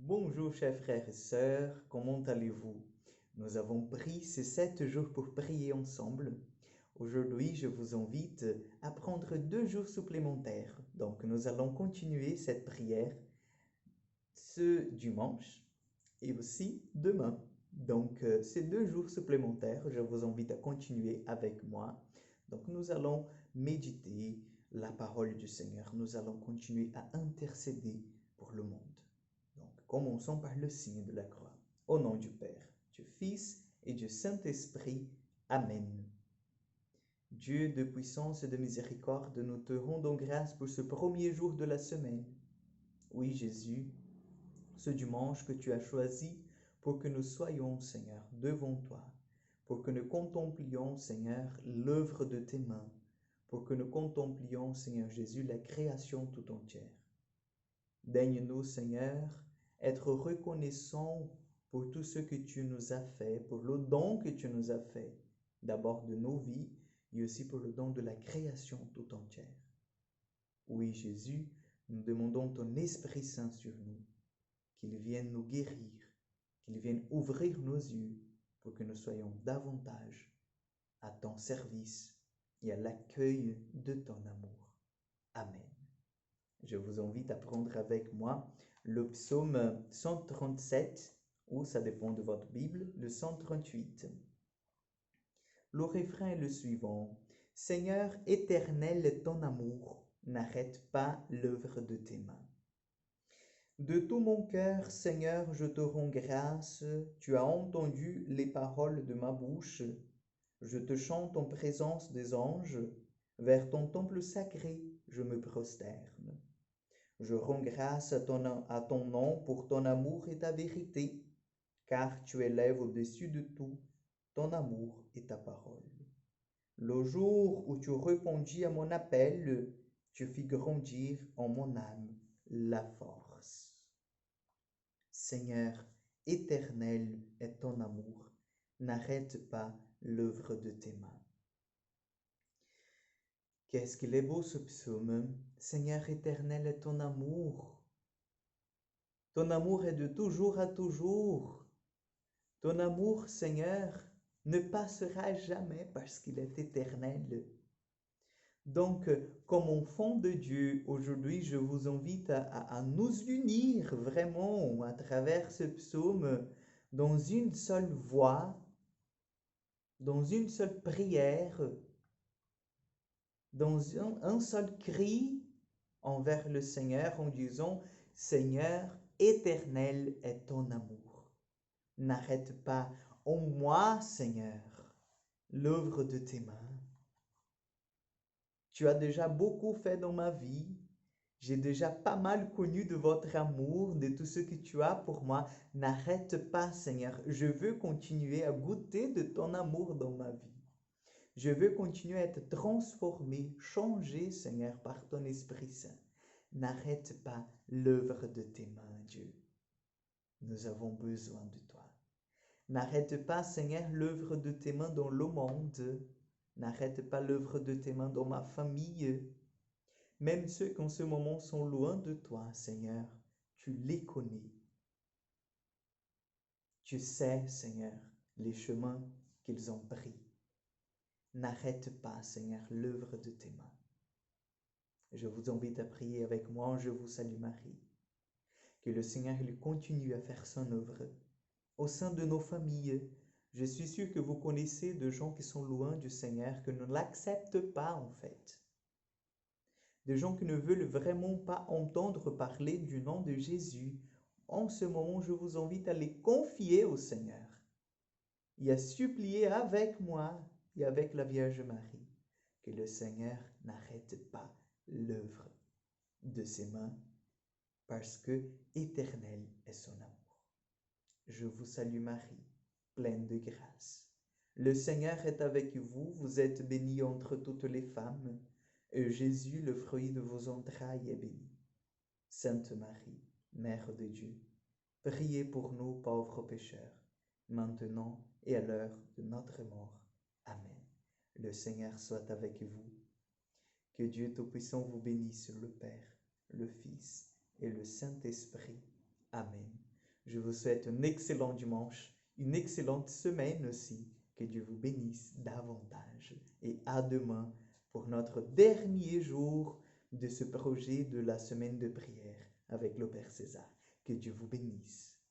Bonjour chers frères et sœurs, comment allez-vous? Nous avons pris ces 7 jours pour prier ensemble. Aujourd'hui, je vous invite à prendre 2 jours supplémentaires. Donc, nous allons continuer cette prière ce dimanche et aussi demain. Donc, ces 2 jours supplémentaires, je vous invite à continuer avec moi. Donc, nous allons méditer la parole du Seigneur. Nous allons continuer à intercéder pour le monde. Donc, commençons par le signe de la croix. Au nom du Père, du Fils et du Saint-Esprit. Amen. Dieu de puissance et de miséricorde, nous te rendons grâce pour ce premier jour de la semaine. Oui, Jésus, ce dimanche que tu as choisi pour que nous soyons, Seigneur, devant toi, pour que nous contemplions, Seigneur, l'œuvre de tes mains, pour que nous contemplions, Seigneur Jésus, la création tout entière. Daigne-nous, Seigneur, être reconnaissants pour tout ce que tu nous as fait, pour le don que tu nous as fait, d'abord de nos vies, et aussi pour le don de la création tout entière. Oui, Jésus, nous demandons ton Esprit Saint sur nous, qu'il vienne nous guérir, qu'il vienne ouvrir nos yeux pour que nous soyons davantage à ton service et à l'accueil de ton amour. Amen. Je vous invite à prendre avec moi le psaume 137, ou ça dépend de votre Bible, le 138. Le refrain est le suivant. Seigneur éternel, ton amour n'arrête pas l'œuvre de tes mains. De tout mon cœur, Seigneur, je te rends grâce, tu as entendu les paroles de ma bouche. Je te chante en présence des anges, vers ton temple sacré, je me prosterne. Je rends grâce à ton nom pour ton amour et ta vérité, car tu élèves au-dessus de tout ton amour et ta parole. Le jour où tu répondis à mon appel, tu fis grandir en mon âme la force. Seigneur, éternel est ton amour, n'arrête pas l'œuvre de tes mains. Qu'est-ce qu'il est beau ce psaume. Seigneur éternel est ton amour. Ton amour est de toujours à toujours. Ton amour, Seigneur, ne passera jamais parce qu'il est éternel. Donc, comme enfant de Dieu, aujourd'hui, je vous invite à nous unir vraiment à travers ce psaume dans une seule voix, dans une seule prière, dans un seul cri envers le Seigneur en disant « Seigneur, éternel est ton amour. N'arrête pas en moi, Seigneur, l'œuvre de tes mains. Tu as déjà beaucoup fait dans ma vie. J'ai déjà pas mal connu de votre amour, de tout ce que tu as pour moi. N'arrête pas, Seigneur. Je veux continuer à goûter de ton amour dans ma vie. Je veux continuer à être transformé, changé, Seigneur, par ton Esprit Saint. N'arrête pas l'œuvre de tes mains, Dieu. Nous avons besoin de toi. N'arrête pas, Seigneur, l'œuvre de tes mains dans le monde. N'arrête pas l'œuvre de tes mains dans ma famille. Même ceux qui en ce moment sont loin de toi, Seigneur, tu les connais. Tu sais, Seigneur, les chemins qu'ils ont pris. N'arrête pas, Seigneur, l'œuvre de tes mains. Je vous invite à prier avec moi. Je vous salue Marie. Que le Seigneur lui continue à faire son œuvre. Au sein de nos familles, je suis sûr que vous connaissez de gens qui sont loin du Seigneur, qui ne l'acceptent pas en fait. Des gens qui ne veulent vraiment pas entendre parler du nom de Jésus. En ce moment, je vous invite à les confier au Seigneur et à supplier avec moi et avec la Vierge Marie que le Seigneur n'arrête pas l'œuvre de ses mains parce que éternel est son amour. Je vous salue Marie, pleine de grâce. Le Seigneur est avec vous, vous êtes bénie entre toutes les femmes, et Jésus, le fruit de vos entrailles, est béni. Sainte Marie, Mère de Dieu, priez pour nous pauvres pécheurs, maintenant et à l'heure de notre mort. Amen. Le Seigneur soit avec vous. Que Dieu Tout-Puissant vous bénisse, le Père, le Fils et le Saint-Esprit. Amen. Je vous souhaite un excellent dimanche, une excellente semaine aussi. Que Dieu vous bénisse davantage. Et à demain pour notre dernier jour de ce projet de la semaine de prière avec le Père César. Que Dieu vous bénisse.